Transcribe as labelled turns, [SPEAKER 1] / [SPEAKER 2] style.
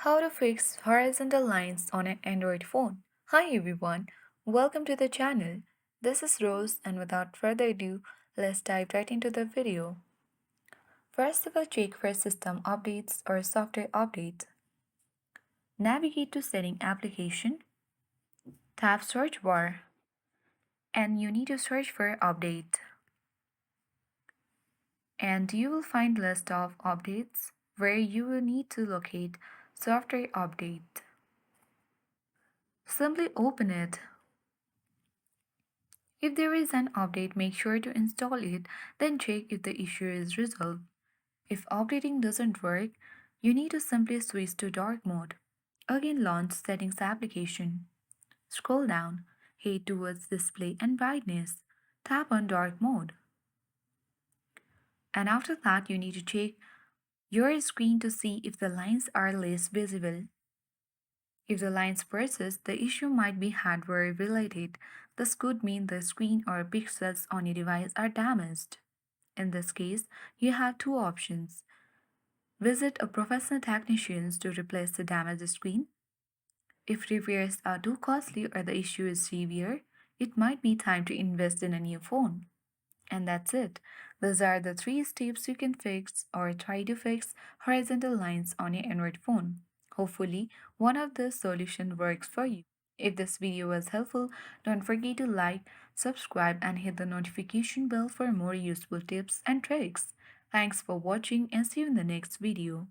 [SPEAKER 1] How to fix horizontal lines on an Android phone. Hi everyone, welcome to the channel. This is Rose, and without further ado, let's dive right into the video. First, we will check for system updates or software updates. Navigate to Setting Application, tap Search Bar, and you need to search for Update. And you will find list of updates where you will need to locate Software Update. Simply open it. If there is an update, make sure to install it, then check if the issue is resolved. If updating doesn't work, you need to simply switch to dark mode. Again, launch Settings application. Scroll down, head towards Display and Brightness. Tap on Dark mode. And after that, you need to check your screen to see if the lines are less visible. If the lines persist, the issue might be hardware related. This could mean the screen or pixels on your device are damaged. In this case, you have two options. Visit a professional technician to replace the damaged screen. If repairs are too costly or the issue is severe, it might be time to invest in a new phone. And that's it. These are the three steps you can fix or try to fix horizontal lines on your Android phone. Hopefully, one of the solutions works for you. If this video was helpful, don't forget to like, subscribe, and hit the notification bell for more useful tips and tricks. Thanks for watching and see you in the next video.